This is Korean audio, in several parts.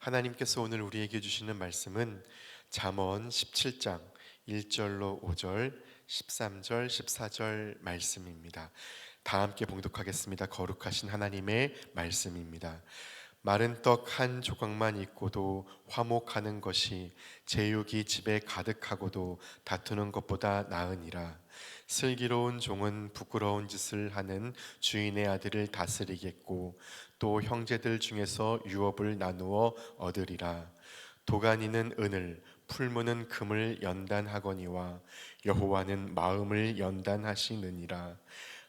하나님께서 오늘 우리에게 주시는 말씀은 잠언 17장 1절로 5절, 13절, 14절 말씀입니다. 다 함께 봉독하겠습니다. 거룩하신 하나님의 말씀입니다. 마른 떡 한 조각만 있고도 화목하는 것이 제육이 집에 가득하고도 다투는 것보다 나으니라. 슬기로운 종은 부끄러운 짓을 하는 주인의 아들을 다스리겠고 또 형제들 중에서 유업을 나누어 얻으리라. 도가니는 은을, 풀무는 금을 연단하거니와 여호와는 마음을 연단하시느니라.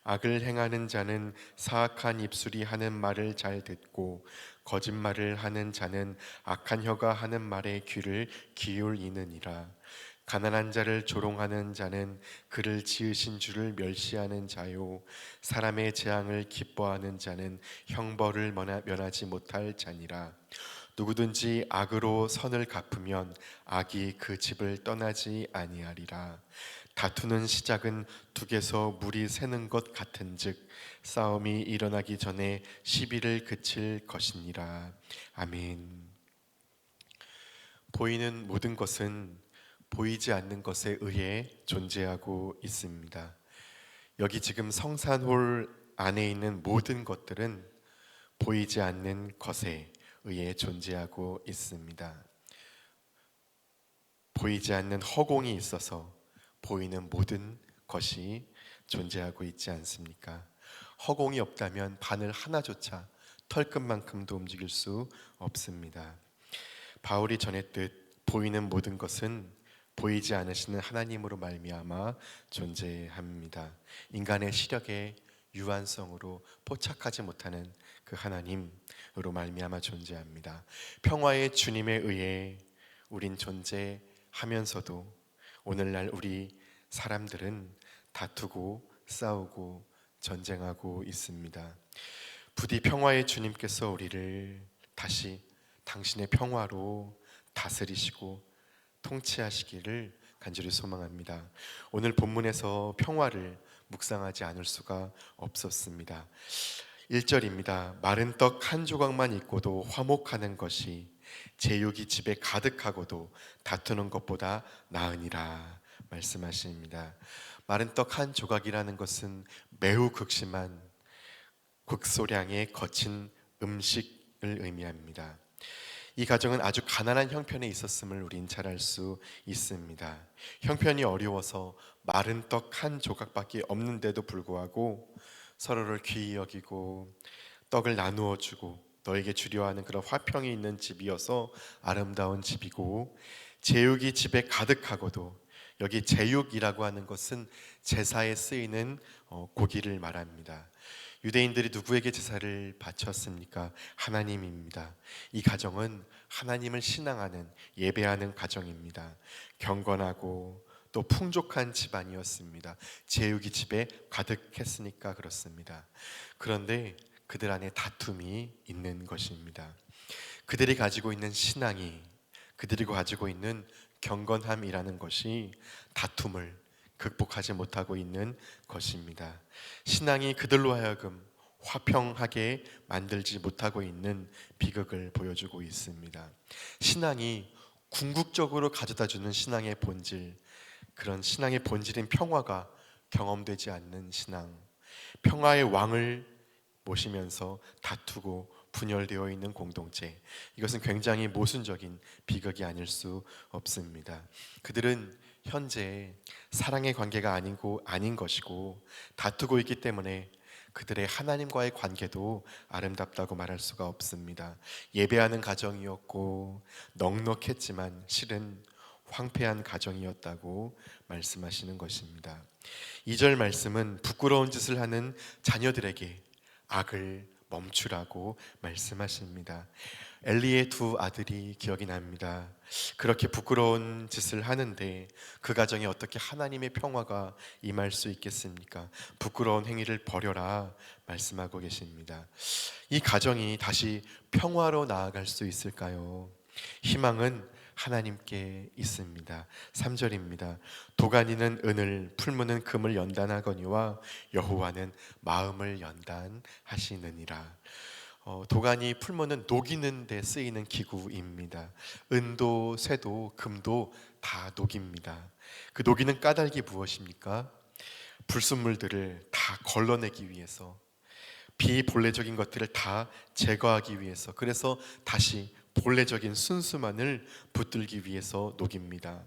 악을 행하는 자는 사악한 입술이 하는 말을 잘 듣고 거짓말을 하는 자는 악한 혀가 하는 말에 귀를 기울이느니라. 가난한 자를 조롱하는 자는 그를 지으신 주를 멸시하는 자요, 사람의 재앙을 기뻐하는 자는 형벌을 면하지 못할 자니라. 누구든지 악으로 선을 갚으면 악이 그 집을 떠나지 아니하리라. 다투는 시작은 둑에서 물이 새는 것 같은즉 싸움이 일어나기 전에 시비를 그칠 것이니라. 아멘. 보이는 모든 것은 보이지 않는 것에 의해 존재하고 있습니다. 여기 지금 성산홀 안에 있는 모든 것들은 보이지 않는 것에 의해 존재하고 있습니다. 보이지 않는 허공이 있어서 보이는 모든 것이 존재하고 있지 않습니까? 허공이 없다면 바늘 하나조차 털끝만큼도 움직일 수 없습니다. 바울이 전했듯 보이는 모든 것은 보이지 않으시는 하나님으로 말미암아 존재합니다. 인간의 시력의 유한성으로 포착하지 못하는 그 하나님으로 말미암아 존재합니다. 평화의 주님에 의해 우린 존재하면서도 오늘날 우리 사람들은 다투고 싸우고 전쟁하고 있습니다. 부디 평화의 주님께서 우리를 다시 당신의 평화로 다스리시고 통치하시기를 간절히 소망합니다. 오늘 본문에서 평화를 묵상하지 않을 수가 없었습니다. 1절입니다. 마른 떡 한 조각만 있고도 화목하는 것이 제육이 집에 가득하고도 다투는 것보다 나으니라 말씀하십니다. 마른 떡 한 조각이라는 것은 매우 극심한 극소량의 거친 음식을 의미합니다. 이 가정은 아주 가난한 형편에 있었음을 우린 잘 알 수 있습니다. 형편이 어려워서 마른 떡 한 조각밖에 없는데도 불구하고 서로를 귀히 여기고 떡을 나누어 주고 너에게 주려 하는 그런 화평이 있는 집이어서 아름다운 집이고, 제육이 집에 가득하고도, 여기 제육이라고 하는 것은 제사에 쓰이는 고기를 말합니다. 유대인들이 누구에게 제사를 바쳤습니까? 하나님입니다. 이 가정은 하나님을 신앙하는, 예배하는 가정입니다. 경건하고 또 풍족한 집안이었습니다. 제육이 집에 가득했으니까 그렇습니다. 그런데 그들 안에 다툼이 있는 것입니다. 그들이 가지고 있는 신앙이, 그들이 가지고 있는 경건함이라는 것이 다툼을 극복하지 못하고 있는 것입니다. 신앙이 그들로 하여금 화평하게 만들지 못하고 있는 비극을 보여주고 있습니다. 신앙이 궁극적으로 가져다주는 신앙의 본질, 그런 신앙의 본질인 평화가 경험되지 않는 신앙, 평화의 왕을 모시면서 다투고 분열되어 있는 공동체, 이것은 굉장히 모순적인 비극이 아닐 수 없습니다. 그들은 현재 사랑의 관계가 아닌 것이고 다투고 있기 때문에 그들의 하나님과의 관계도 아름답다고 말할 수가 없습니다. 예배하는 가정이었고 넉넉했지만 실은 황폐한 가정이었다고 말씀하시는 것입니다. 2절 말씀은 부끄러운 짓을 하는 자녀들에게 악을 멈추라고 말씀하십니다. 엘리의 두 아들이 기억이 납니다. 그렇게 부끄러운 짓을 하는데 그 가정에 어떻게 하나님의 평화가 임할 수 있겠습니까? 부끄러운 행위를 버려라 말씀하고 계십니다. 이 가정이 다시 평화로 나아갈 수 있을까요? 희망은 하나님께 있습니다. 3절입니다. 도가니는 은을, 풀무는 금을 연단하거니와 여호와는 마음을 연단하시느니라. 도가니 풀무는 녹이는 데 쓰이는 기구입니다. 은도, 쇠도, 금도 다 녹입니다. 그 녹이는 까닭이 무엇입니까? 불순물들을 다 걸러내기 위해서, 비본래적인 것들을 다 제거하기 위해서, 그래서 다시 본래적인 순수만을 붙들기 위해서 녹입니다.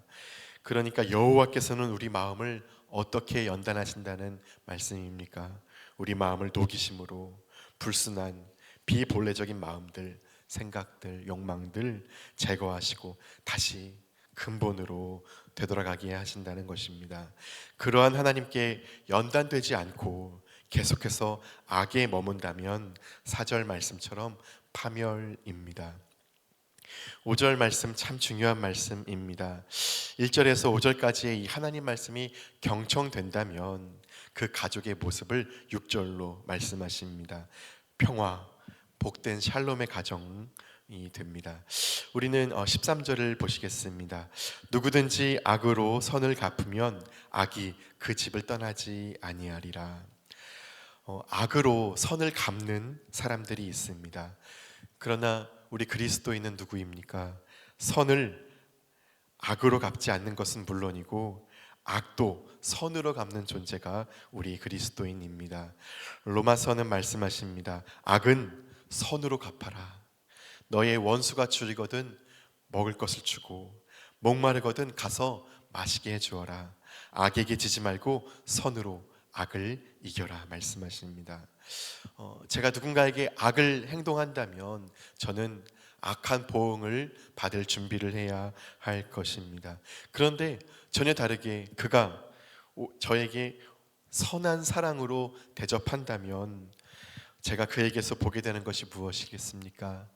그러니까 여호와께서는 우리 마음을 어떻게 연단하신다는 말씀입니까? 우리 마음을 녹이심으로 불순한 비본래적인 마음들, 생각들, 욕망들 제거하시고 다시 근본으로 되돌아가게 하신다는 것입니다. 그러한 하나님께 연단되지 않고 계속해서 악에 머문다면 4절 말씀처럼 파멸입니다. 5절 말씀 참 중요한 말씀입니다. 1절에서 5절까지의 이 하나님 말씀이 경청된다면 그 가족의 모습을 6절로 말씀하십니다. 평화, 복된 샬롬의 가정이 됩니다. 우리는 13절을 보시겠습니다. 누구든지 악으로 선을 갚으면 악이 그 집을 떠나지 아니하리라. 악으로 선을 갚는 사람들이 있습니다. 그러나 우리 그리스도인은 누구입니까? 선을 악으로 갚지 않는 것은 물론이고 악도 선으로 갚는 존재가 우리 그리스도인입니다. 로마서는 말씀하십니다. 악은 선으로 갚아라. 너의 원수가 줄이거든 먹을 것을 주고 목마르거든 가서 마시게 해주어라. 악에게 지지 말고 선으로 악을 이겨라 말씀하십니다. 제가 누군가에게 악을 행동한다면 저는 악한 보응을 받을 준비를 해야 할 것입니다. 그런데 전혀 다르게 그가 저에게 선한 사랑으로 대접한다면 제가 그에게서 보게 되는 것이 무엇이겠습니까?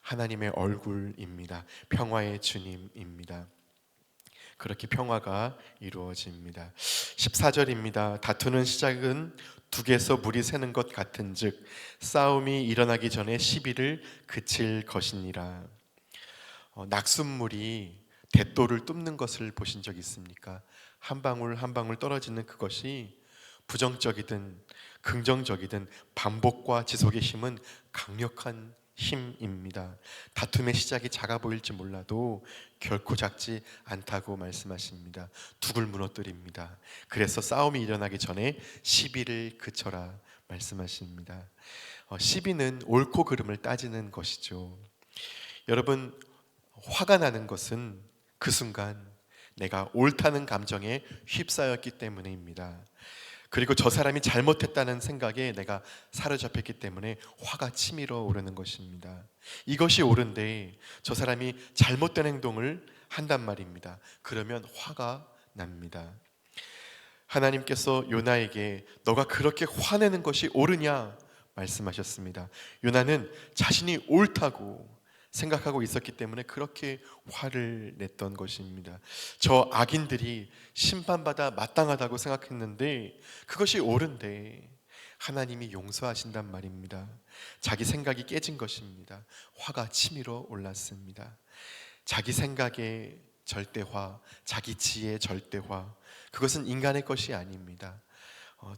하나님의 얼굴입니다. 평화의 주님입니다. 그렇게 평화가 이루어집니다. 14절입니다. 다투는 시작은 둑에서 물이 새는 것 같은즉 싸움이 일어나기 전에 시비를 그칠 것이니라. 낙숫물이 대도를 뚫는 것을 보신 적 있습니까? 한 방울 한 방울 떨어지는 그것이 부정적이든 긍정적이든 반복과 지속의 힘은 강력한 힘입니다. 다툼의 시작이 작아 보일지 몰라도 결코 작지 않다고 말씀하십니다. 둑을 무너뜨립니다. 그래서 싸움이 일어나기 전에 시비를 그쳐라 말씀하십니다. 시비는 옳고 그름을 따지는 것이죠. 여러분, 화가 나는 것은 그 순간 내가 옳다는 감정에 휩싸였기 때문입니다. 그리고 저 사람이 잘못했다는 생각에 내가 사로잡혔기 때문에 화가 치밀어 오르는 것입니다. 이것이 옳은데 저 사람이 잘못된 행동을 한단 말입니다. 그러면 화가 납니다. 하나님께서 요나에게 너가 그렇게 화내는 것이 옳으냐 말씀하셨습니다. 요나는 자신이 옳다고 생각하고 있었기 때문에 그렇게 화를 냈던 것입니다. 저 악인들이 심판받아 마땅하다고 생각했는데 그것이 옳은데 하나님이 용서하신단 말입니다. 자기 생각이 깨진 것입니다. 화가 치밀어 올랐습니다. 자기 생각의 절대화, 자기 지혜의 절대화, 그것은 인간의 것이 아닙니다.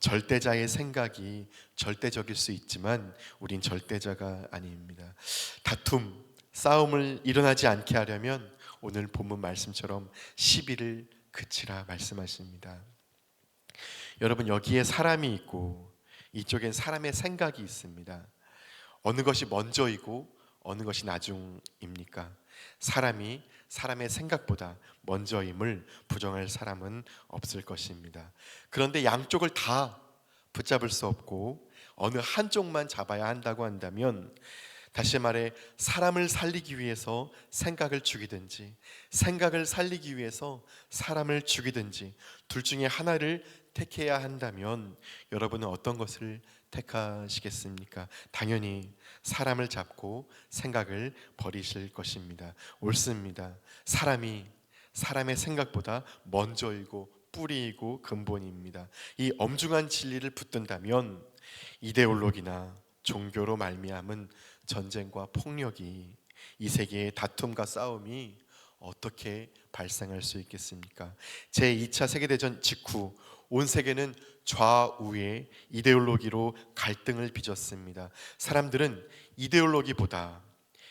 절대자의 생각이 절대적일 수 있지만 우린 절대자가 아닙니다. 다툼, 싸움을 일어나지 않게 하려면 오늘 본문 말씀처럼 시비를 그치라 말씀하십니다. 여러분, 여기에 사람이 있고 이쪽엔 사람의 생각이 있습니다. 어느 것이 먼저이고 어느 것이 나중입니까? 사람이 사람의 생각보다 먼저임을 부정할 사람은 없을 것입니다. 그런데 양쪽을 다 붙잡을 수 없고 어느 한쪽만 잡아야 한다고 한다면, 다시 말해 사람을 살리기 위해서 생각을 죽이든지 생각을 살리기 위해서 사람을 죽이든지 둘 중에 하나를 택해야 한다면 여러분은 어떤 것을 택하시겠습니까? 당연히 사람을 잡고 생각을 버리실 것입니다. 옳습니다. 사람이 사람의 생각보다 먼저이고 뿌리이고 근본입니다. 이 엄중한 진리를 붙든다면 이데올로기나 종교로 말미암은 전쟁과 폭력이, 이 세계의 다툼과 싸움이 어떻게 발생할 수 있겠습니까? 제2차 세계대전 직후 온 세계는 좌우의 이데올로기로 갈등을 빚었습니다. 사람들은 이데올로기보다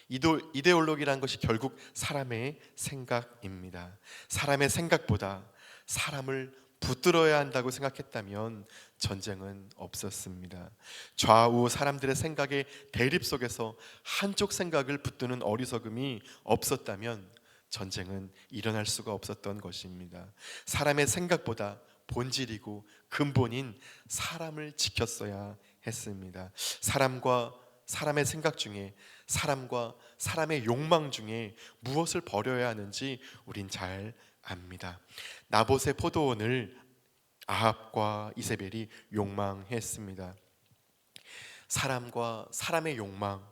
이데올로기라는 것이 결국 사람의 생각입니다. 사람의 생각보다 사람을 붙들어야 한다고 생각했다면 전쟁은 없었습니다. 좌우 사람들의 생각의 대립 속에서 한쪽 생각을 붙드는 어리석음이 없었다면 전쟁은 일어날 수가 없었던 것입니다. 사람의 생각보다 본질이고 근본인 사람을 지켰어야 했습니다. 사람과 사람의 생각 중에, 사람과 사람의 욕망 중에 무엇을 버려야 하는지 우린 잘 압니다. 나봇의 포도원을 아합과 이세벨이 욕망했습니다. 사람과 사람의 욕망,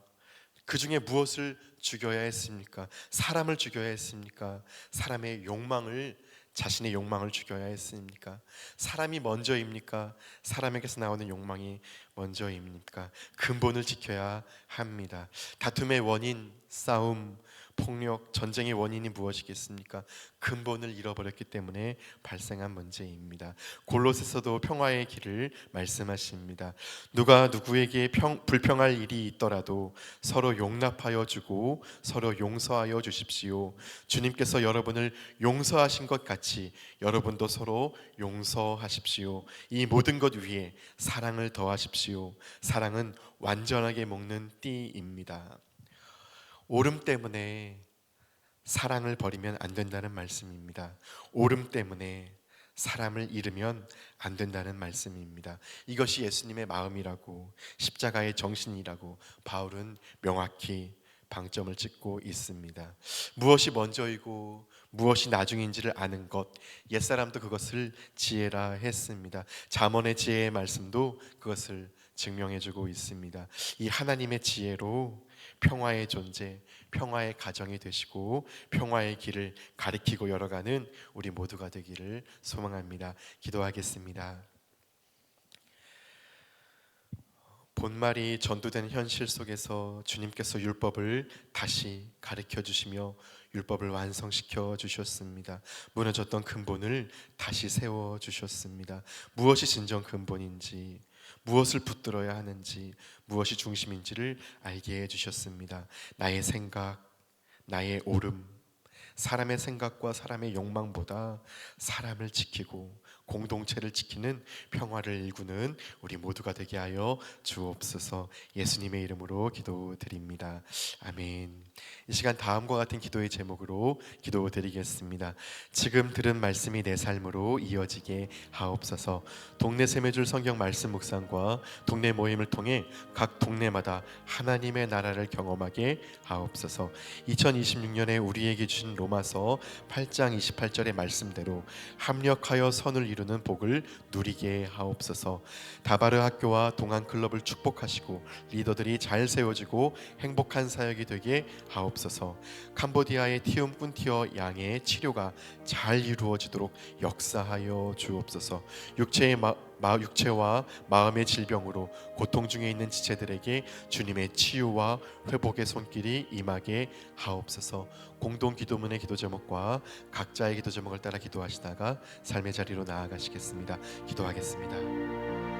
그 중에 무엇을 죽여야 했습니까? 사람을 죽여야 했습니까? 사람의 욕망을, 자신의 욕망을 죽여야 했습니까? 사람이 먼저입니까? 사람에게서 나오는 욕망이 먼저입니까? 근본을 지켜야 합니다. 다툼의 원인, 싸움, 폭력, 전쟁의 원인이 무엇이겠습니까? 근본을 잃어버렸기 때문에 발생한 문제입니다. 골로새서도 평화의 길을 말씀하십니다. 누가 누구에게 불평할 일이 있더라도 서로 용납하여 주고 서로 용서하여 주십시오. 주님께서 여러분을 용서하신 것 같이 여러분도 서로 용서하십시오. 이 모든 것 위에 사랑을 더하십시오. 사랑은 완전하게 먹는 띠입니다. 오름 때문에 사랑을 버리면 안 된다는 말씀입니다. 오름 때문에 사람을 잃으면 안 된다는 말씀입니다. 이것이 예수님의 마음이라고, 십자가의 정신이라고 바울은 명확히 방점을 찍고 있습니다. 무엇이 먼저이고 무엇이 나중인지를 아는 것, 옛사람도 그것을 지혜라 했습니다. 잠언의 지혜의 말씀도 그것을 증명해주고 있습니다. 이 하나님의 지혜로 평화의 존재, 평화의 가정이 되시고 평화의 길을 가리키고 열어가는 우리 모두가 되기를 소망합니다. 기도하겠습니다. 본말이 전도된 현실 속에서 주님께서 율법을 다시 가르쳐 주시며 율법을 완성시켜 주셨습니다. 무너졌던 근본을 다시 세워 주셨습니다. 무엇이 진정 근본인지, 무엇을 붙들어야 하는지, 무엇이 중심인지를 알게 해주셨습니다. 나의 생각, 나의 옳음, 사람의 생각과 사람의 욕망보다 사람을 지키고 공동체를 지키는 평화를 일구는 우리 모두가 되게 하여 주옵소서. 예수님의 이름으로 기도드립니다. 아멘. 이 시간 다음과 같은 기도의 제목으로 기도드리겠습니다. 지금 들은 말씀이 내 삶으로 이어지게 하옵소서. 동네 세매줄 성경 말씀 묵상과 동네 모임을 통해 각 동네마다 하나님의 나라를 경험하게 하옵소서. 2026년에 우리에게 주신 로마서 8장 28절의 말씀대로 합력하여 선을 이루는 복을 누리게 하옵소서. 다바르 학교와 동안 클럽을 축복하시고 리더들이 잘 세워지고 행복한 사역이 되게 하옵소서. 캄보디아의 티움 꾼티어 양의 치료가 잘 이루어지도록 역사하여 주옵소서. 육체와 마음의 질병으로 고통 중에 있는 지체들에게 주님의 치유와 회복의 손길이 임하게 하옵소서. 공동 기도문의 기도 제목과 각자의 기도 제목을 따라 기도하시다가 삶의 자리로 나아가시겠습니다. 기도하겠습니다.